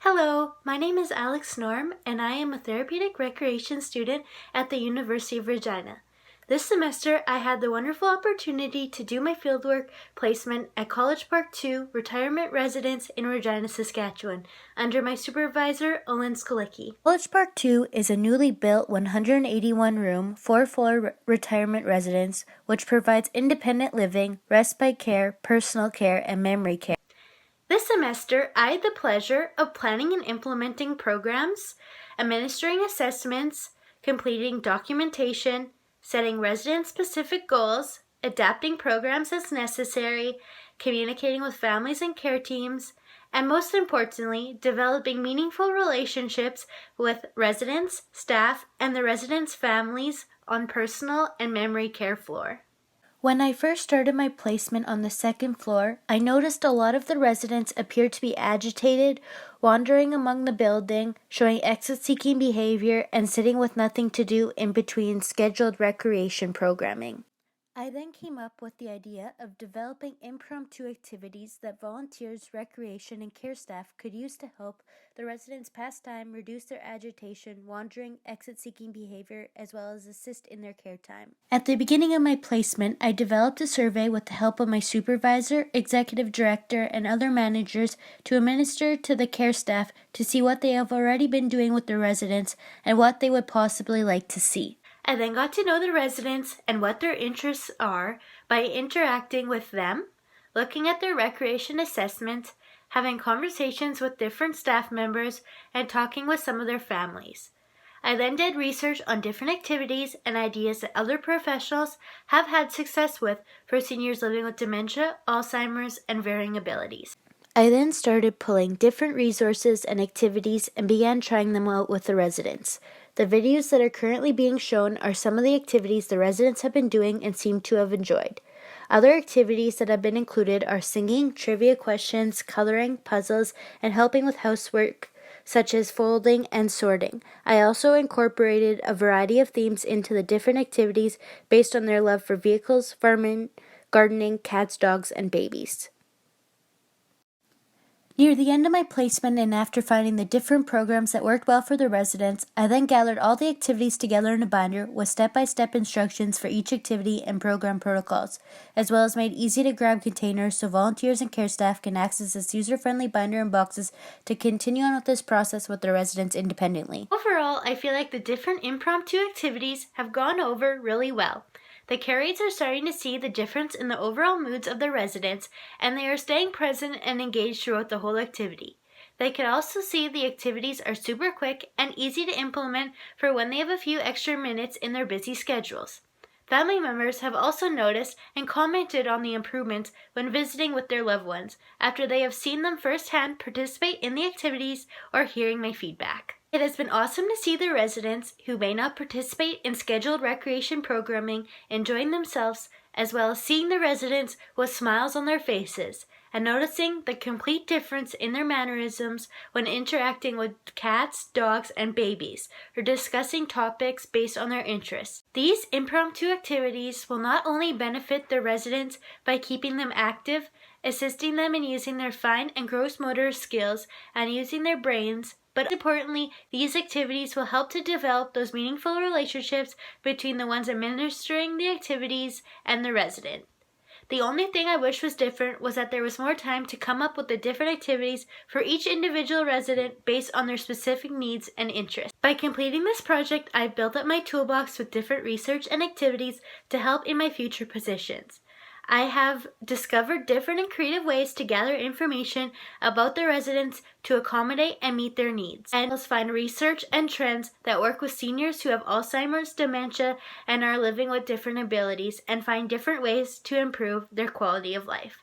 Hello, my name is Alix Norum, and I am a Therapeutic Recreation student at the University of Regina. This semester, I had the wonderful opportunity to do my fieldwork placement at College Park 2 Retirement Residence in Regina, Saskatchewan, under my supervisor, Olin Skolicki. College Park 2 is a newly built 181-room, 4-floor retirement residence which provides independent living, respite care, personal care, and memory care. This semester, I had the pleasure of planning and implementing programs, administering assessments, completing documentation, setting resident-specific goals, adapting programs as necessary, communicating with families and care teams, and most importantly, developing meaningful relationships with residents, staff, and the residents' families on personal and memory care floor. When I first started my placement on the second floor, I noticed a lot of the residents appeared to be agitated, wandering among the building, showing exit-seeking behavior, and sitting with nothing to do in between scheduled recreation programming. I then came up with the idea of developing impromptu activities that volunteers, recreation, and care staff could use to help the residents pass time, reduce their agitation, wandering, exit-seeking behavior, as well as assist in their care time. At the beginning of my placement, I developed a survey with the help of my supervisor, executive director, and other managers to administer to the care staff to see what they have already been doing with the residents and what they would possibly like to see. I then got to know the residents and what their interests are by interacting with them, looking at their recreation assessment, having conversations with different staff members, and talking with some of their families. I then did research on different activities and ideas that other professionals have had success with for seniors living with dementia, Alzheimer's, and varying abilities. I then started pulling different resources and activities and began trying them out with the residents. The videos that are currently being shown are some of the activities the residents have been doing and seem to have enjoyed. Other activities that have been included are singing, trivia questions, coloring, puzzles, and helping with housework, such as folding and sorting. I also incorporated a variety of themes into the different activities based on their love for vehicles, farming, gardening, cats, dogs, and babies. Near the end of my placement and after finding the different programs that worked well for the residents, I then gathered all the activities together in a binder with step-by-step instructions for each activity and program protocols, as well as made easy-to-grab containers so volunteers and care staff can access this user-friendly binder and boxes to continue on with this process with the residents independently. Overall, I feel like the different impromptu activities have gone over really well. The care aides are starting to see the difference in the overall moods of the residents, and they are staying present and engaged throughout the whole activity. They can also see the activities are super quick and easy to implement for when they have a few extra minutes in their busy schedules. Family members have also noticed and commented on the improvements when visiting with their loved ones after they have seen them firsthand participate in the activities or hearing my feedback. It has been awesome to see the residents who may not participate in scheduled recreation programming enjoying themselves, as well as seeing the residents with smiles on their faces and noticing the complete difference in their mannerisms when interacting with cats, dogs, and babies, or discussing topics based on their interests. These impromptu activities will not only benefit the residents by keeping them active, assisting them in using their fine and gross motor skills and using their brains, but importantly, these activities will help to develop those meaningful relationships between the ones administering the activities and the resident. The only thing I wish was different was that there was more time to come up with the different activities for each individual resident based on their specific needs and interests. By completing this project, I've built up my toolbox with different research and activities to help in my future positions. I have discovered different and creative ways to gather information about the residents to accommodate and meet their needs, and find research and trends that work with seniors who have Alzheimer's, dementia, and are living with different abilities, and find different ways to improve their quality of life.